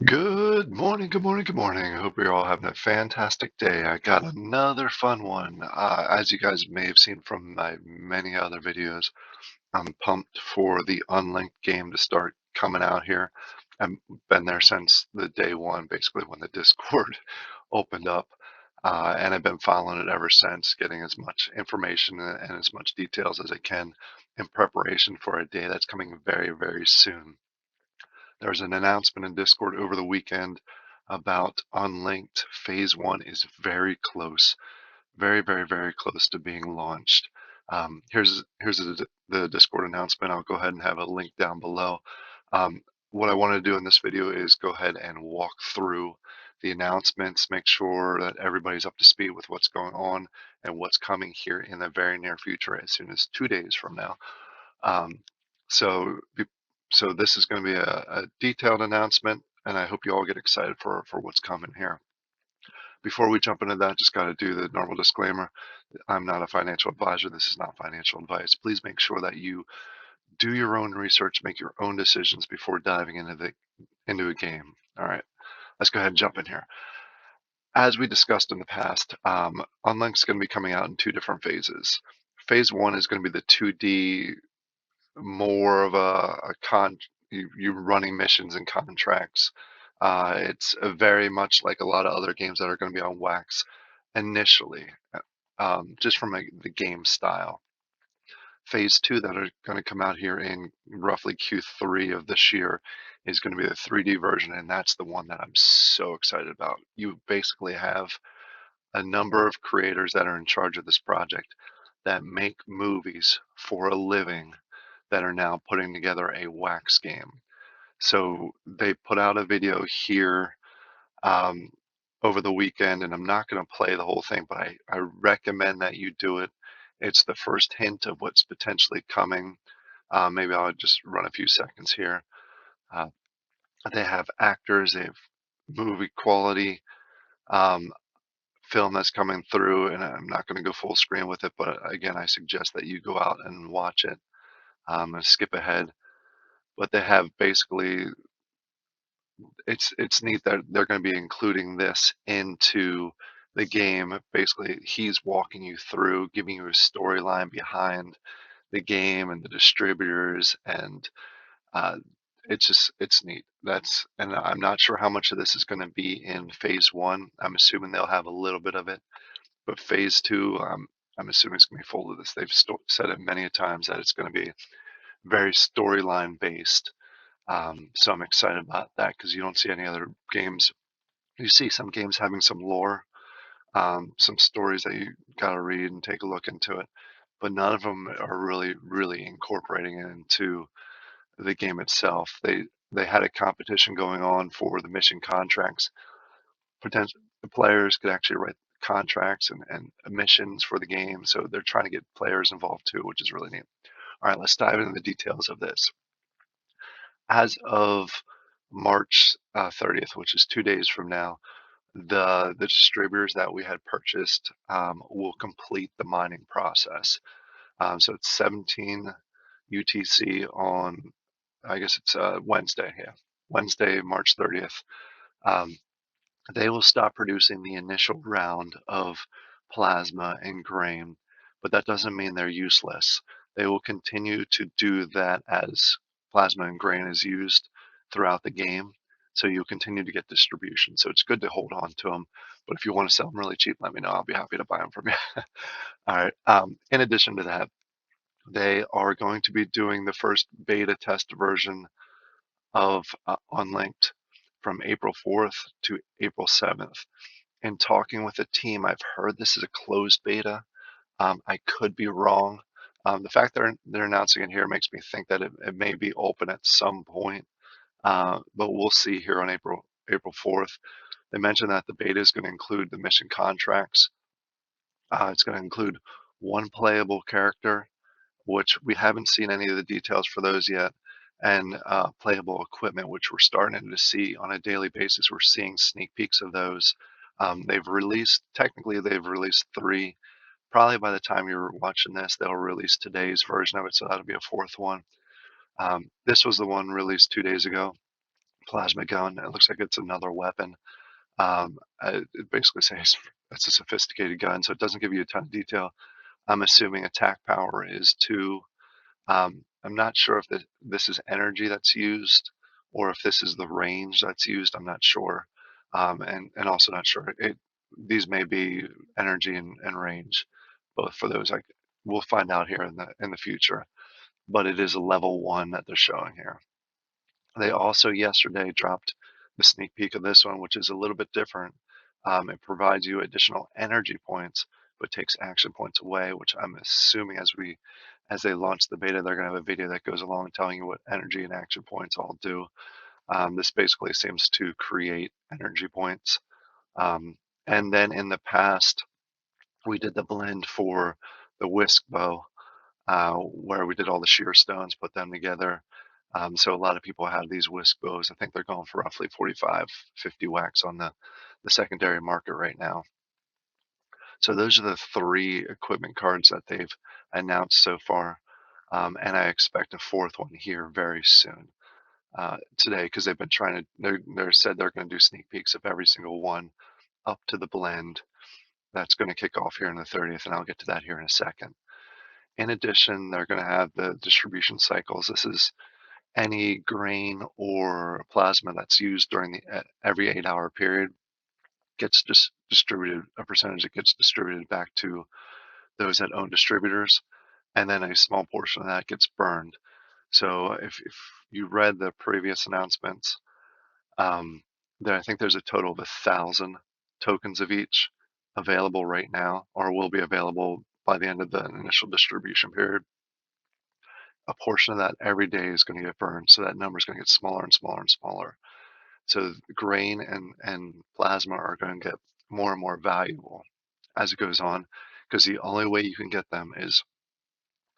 Good morning, good morning, good morning. I hope you're all having a fantastic day. I got another fun one. As you guys may have seen from my many other videos, I'm pumped for the Unlinked game to start coming out here. I've been there since the day one, basically when the Discord opened up, and I've been following it ever since, getting as much information and as much details as I can in preparation for a day that's coming very, very soon. There was an announcement in Discord over the weekend about Unlinked Phase 1 is very close, very, very, very close to being launched. Here's the Discord announcement. I'll go ahead and have a link down below. What I want to do in this video is go ahead and walk through the announcements, make sure that everybody's up to speed with what's going on and what's coming here in the very near future, as soon as 2 days from now. Um, so, so this is going to be a detailed announcement, and I hope you all get excited for what's coming here. Before we jump into that, just got to do the normal disclaimer. I'm not a financial advisor. This is not financial advice. Please make sure that you do your own research, make your own decisions before diving into a game. All right, let's go ahead and jump in here. As we discussed in the past, Unlink's going to be coming out in two different phases. Phase one is going to be the 2D, more of a you running missions and contracts. It's very much like a lot of other games that are going to be on Wax initially, just from the game style. Phase two that are going to come out here in roughly Q3 of this year is going to be the 3D version, and that's the one that I'm so excited about. You basically have a number of creators that are in charge of this project that make movies for a living that are now putting together a Wax game. So they put out a video here um, over the weekend, and I'm not going to play the whole thing, but I recommend that you do it. It's the first hint of what's potentially coming. Maybe I'll just run a few seconds here. Uh, they have actors, they have movie quality um, film that's coming through, and I'm not going to go full screen with it, but again, I suggest that you go out and watch it and skip ahead. But they have basically, it's neat that they're going to be including this into the game. Basically, he's walking you through, giving you a storyline behind the game and the distributors, and uh, it's neat. And I'm not sure how much of this is going to be in phase one. I'm assuming they'll have a little bit of it, but phase two, I'm assuming it's going to be full of this. They've said it many times that it's going to be very storyline based. So I'm excited about that because you don't see any other games. You see some games having some lore, some stories that you got to read and take a look into it, but none of them are really, really incorporating it into the game itself. They had a competition going on for the mission contracts. Potential the players could actually write contracts and missions for the game, so they're trying to get players involved too, which is really neat. All right, let's dive into the details of this. As of March 30th, which is 2 days from now, the distributors that we had purchased will complete the mining process. So it's 17 UTC on, I guess it's Wednesday, yeah, Wednesday, March 30th. Um, they will stop producing the initial round of plasma and grain, but that doesn't mean they're useless. They will continue to do that as plasma and grain is used throughout the game. So you'll continue to get distribution. So it's good to hold on to them. But if you want to sell them really cheap, let me know. I'll be happy to buy them from you. All right. In addition to that, they are going to be doing the first beta test version of Unlinked from April 4th to April 7th. In talking with the team, I've heard this is a closed beta. I could be wrong. The fact they're announcing it here makes me think that it may be open at some point, but we'll see here on April 4th. They mentioned that the beta is going to include the mission contracts. It's going to include one playable character, which we haven't seen any of the details for those yet, and playable equipment, which we're starting to see on a daily basis. We're seeing sneak peeks of those. Technically, they've released three. Probably by the time you're watching this, they'll release today's version of it, so that'll be a fourth one. This was the one released 2 days ago. plasma gun. It looks like it's another weapon. It basically says it's a sophisticated gun, so it doesn't give you a ton of detail. I'm assuming attack power is 2. I'm not sure if this is energy that's used or if this is the range that's used. I'm not sure, and also not sure. These may be energy and range, both for those. Like we'll find out here in the future. But it is a level 1 that they're showing here. They also yesterday dropped the sneak peek of this one, which is a little bit different. It provides you additional energy points, but takes action points away, which I'm assuming as they launch the beta, they're going to have a video that goes along telling you what energy and action points all do. This basically seems to create energy points. And then in the past, we did the blend for the whisk bow, where we did all the shear stones, put them together. So a lot of people have these whisk bows. I think they're going for roughly 45, 50 wax on the secondary market right now. So those are the 3 equipment cards that they've announced so far. And I expect a 4th one here very soon today, because they've been trying to, they're said they're going to do sneak peeks of every single one up to the blend that's going to kick off here on the 30th. And I'll get to that here in a second. In addition, they're going to have the distribution cycles. This is any grain or plasma that's used during every 8-hour period gets distributed, a percentage that gets distributed back to those that own distributors, and then a small portion of that gets burned. So if you read the previous announcements, there I think there's a total of 1,000 tokens of each available right now, or will be available by the end of the initial distribution period. A portion of that every day is going to get burned, so that number is going to get smaller and smaller and smaller. So grain and plasma are going to get more and more valuable as it goes on, because the only way you can get them is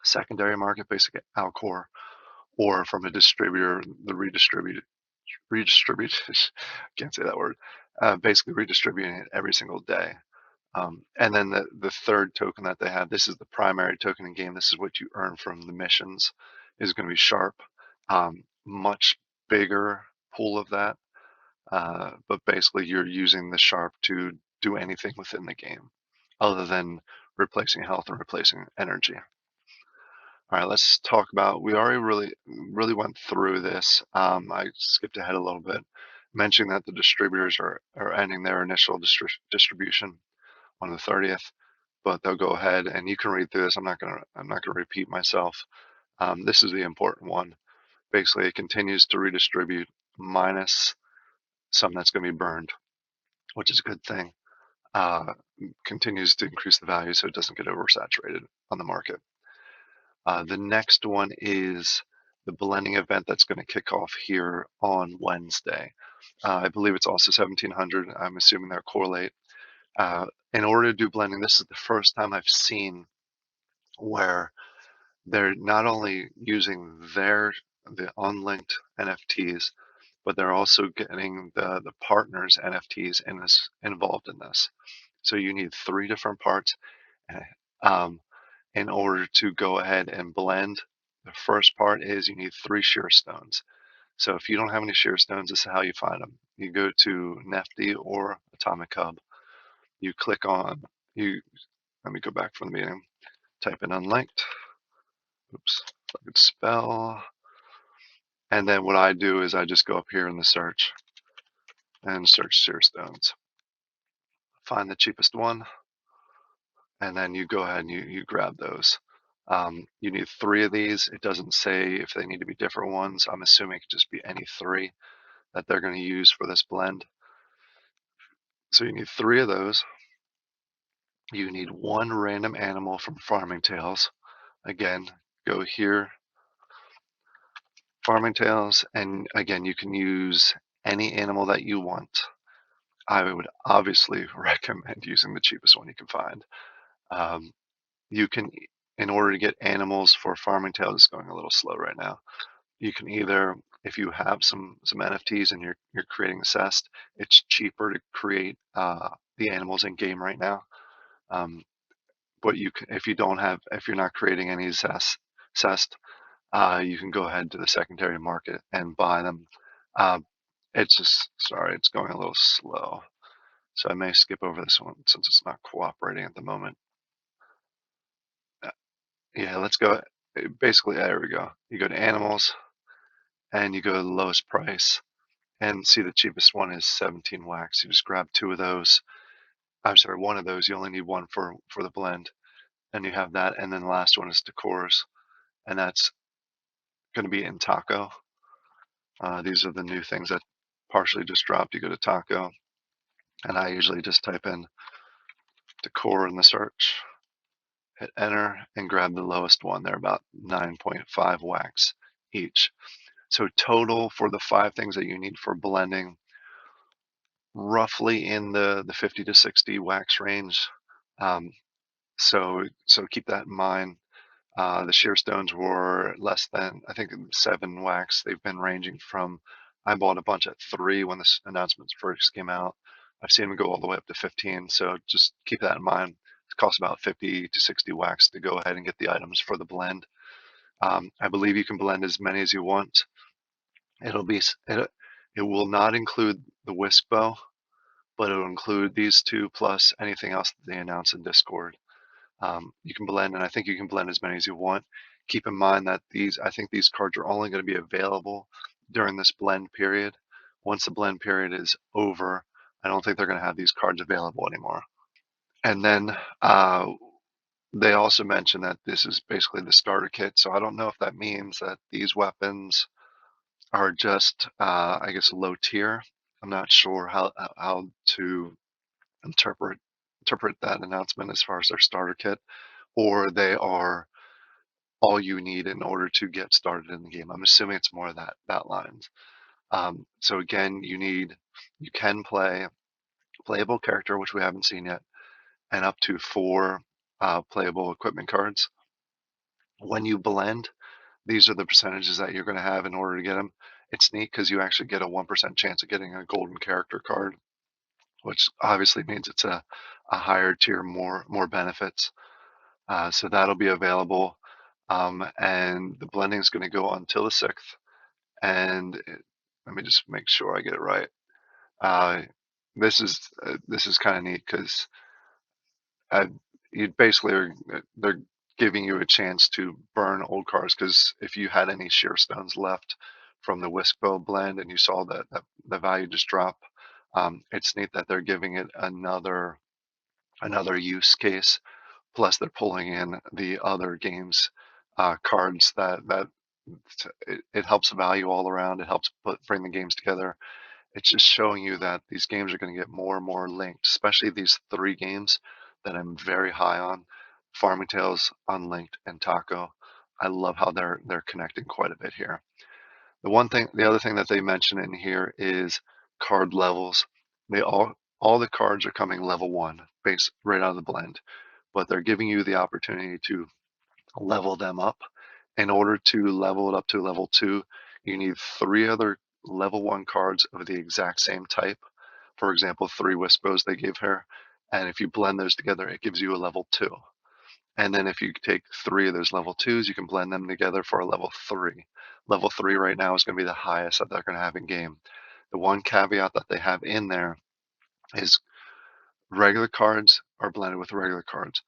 secondary market, basically Alcor, or from a distributor, the redistributed, can't say that word, basically redistributing it every single day. And then the third token that they have, this is the primary token in game. This is what you earn from the missions, is going to be sharp. Much bigger pool of that. But basically you're using the sharp to do anything within the game other than replacing health and replacing energy. All right, let's talk about, we already really went through this. I skipped ahead a little bit, mentioning that the distributors are ending their initial distribution on the 30th, but they'll go ahead and you can read through this. I'm not gonna repeat myself. This is the important one. Basically, it continues to redistribute minus some that's going to be burned, which is a good thing. Continues to increase the value so it doesn't get oversaturated on the market. The next one is the blending event that's going to kick off here on Wednesday. I believe it's also 1700. I'm assuming they'll correlate. In order to do blending, this is the first time I've seen where they're not only using the unlinked NFTs, but they're also getting the partners NFTs involved in this. So you need 3 different parts in order to go ahead and blend. The first part is you need 3 shear stones. So if you don't have any shear stones, this is how you find them. You go to NFT or Atomic Hub. You click on, let me go back from the beginning. Type in unlinked. Oops, if I could spell. And then what I do is I just go up here in the search and search shear stones. Find the cheapest one, and then you go ahead and you grab those. You need 3 of these. It doesn't say if they need to be different ones. I'm assuming it could just be any 3 that they're going to use for this blend. So you need 3 of those. You need 1 random animal from Farming Tales. Again, go here, Farming Tales, and again, you can use any animal that you want. I would obviously recommend using the cheapest one you can find. You can, in order to get animals for Farming Tales, it's going a little slow right now. You can either, if you have some NFTs and you're creating a cest, it's cheaper to create the animals in game right now. But you can, if you're not creating any cest, you can go ahead to the secondary market and buy them. It's just, sorry, it's going a little slow. So I may skip over this one since it's not cooperating at the moment. Uh, Yeah, let's go. Basically, there we go. You go to animals and you go to the lowest price and see the cheapest one is 17 wax. You just grab two of those. I'm sorry, one of those. You only need one for the blend. And you have that. And then the last one is decors. And that's going to be in taco. These are the new things that partially just dropped. You go to taco. And I usually just type in decor in the search, hit enter, and grab the lowest one. They're about 9.5 wax each. So total for the five things that you need for blending, roughly in the 50 to 60 wax range. Um, so keep that in mind. The shear stones were less than, I think, 7 wax. They've been ranging from, I bought a bunch at 3 when this announcement first came out. I've seen them go all the way up to 15, so just keep that in mind. It costs about 50 to 60 wax to go ahead and get the items for the blend. I believe you can blend as many as you want. It'll be it will not include the whisk bow, but it'll include these two plus anything else that they announce in Discord. You can blend, and I think you can blend as many as you want. Keep in mind that I think these cards are only going to be available during this blend period. Once the blend period is over, I don't think they're going to have these cards available anymore. And then they also mentioned that this is basically the starter kit. So I don't know if that means that these weapons are just, I guess, low tier. I'm not sure how to interpret that announcement as far as their starter kit, or they are all you need in order to get started in the game. I'm assuming it's more of that lines. So again, you can play playable character, which we haven't seen yet, and up to 4 playable equipment cards. When you blend, these are the percentages that you're going to have in order to get them. It's neat because you actually get a 1% chance of getting a golden character card, which obviously means it's a higher tier, more benefits. So that'll be available. And the blending is going to go until the 6th. And let me just make sure I get it right. Uh, this is kind of neat because you basically they're giving you a chance to burn old cards, because if you had any shear stones left from the whisk bow blend and you saw that the value just drop, it's neat that they're giving it another use case. Plus, they're pulling in the other games cards that it helps value all around. It helps bring the games together. It's just showing you that these games are going to get more and more linked, especially these 3 games that I'm very high on: Farming Tales, Unlinked, and Taco. I love how they're connecting quite a bit here. The other thing that they mention in here is card levels. They all the cards are coming level 1, base right out of the blend, but they're giving you the opportunity to level them up. In order to level it up to level 2, you need 3 other level 1 cards of the exact same type. For example, 3 Wispos they gave her. And if you blend those together, it gives you a level 2. And then if you take 3 of those level 2s, you can blend them together for a level 3. Level 3 right now is going to be the highest that they're going to have in game. The one caveat that they have in there is regular cards are blended with regular cards.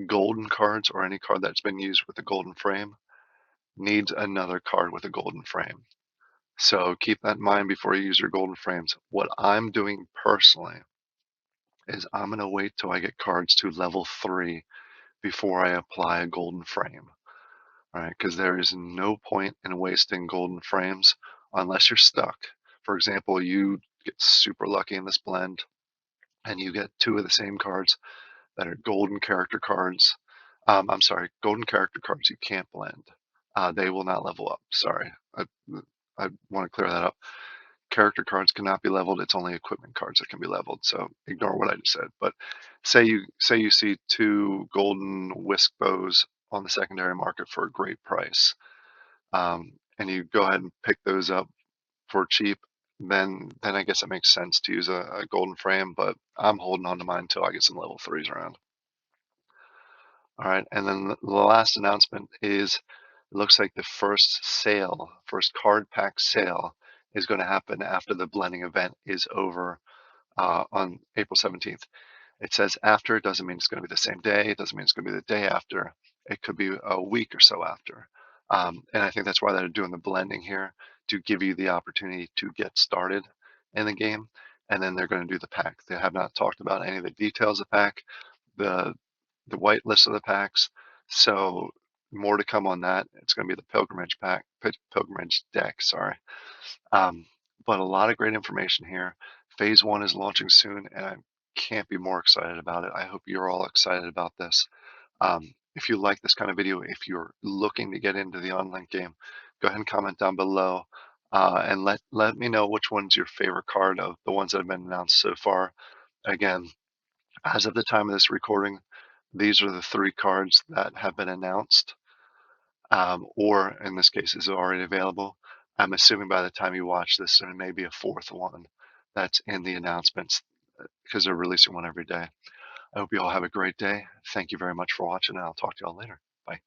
Golden cards, or any card that's been used with a golden frame, needs another card with a golden frame. So keep that in mind before you use your golden frames. What I'm doing personally is I'm going to wait till I get cards to level 3 before I apply a golden frame. All right, because there is no point in wasting golden frames unless you're stuck. For example, you get super lucky in this blend and you get 2 of the same cards that are golden character cards. I'm sorry, golden character cards you can't blend. They will not level up. Sorry. I want to clear that up. Character cards cannot be leveled. It's only equipment cards that can be leveled. So ignore what I just said. But say you see 2 golden whisk bows on the secondary market for a great price, and you go ahead and pick those up for cheap. Then I guess it makes sense to use a golden frame. But I'm holding on to mine until I get some level 3s around. All right, and then the last announcement is, it looks like the first card pack sale is going to happen after the blending event is over on April 17th. It says after, doesn't mean it's going to be the same day. It doesn't mean it's going to be the day after. It could be a week or so after. And I think that's why they're doing the blending here, to give you the opportunity to get started in the game. And then they're going to do the pack. They have not talked about any of the details of the pack, the the white list of the packs. So more to come on that. It's going to be the pilgrimage pack, pilgrimage deck. Sorry. Um, but a lot of great information here. Phase one is launching soon, and I can't be more excited about it. I hope you're all excited about this. If you like this kind of video, if you're looking to get into the Unlinked game, go ahead and comment down below and let me know which one's your favorite card of the ones that have been announced so far. Again, as of the time of this recording, these are the three cards that have been announced, or in this case, is already available. I'm assuming by the time you watch this, there may be a fourth one that's in the announcements because they're releasing one every day. I hope you all have a great day. Thank you very much for watching, and I'll talk to you all later. Bye.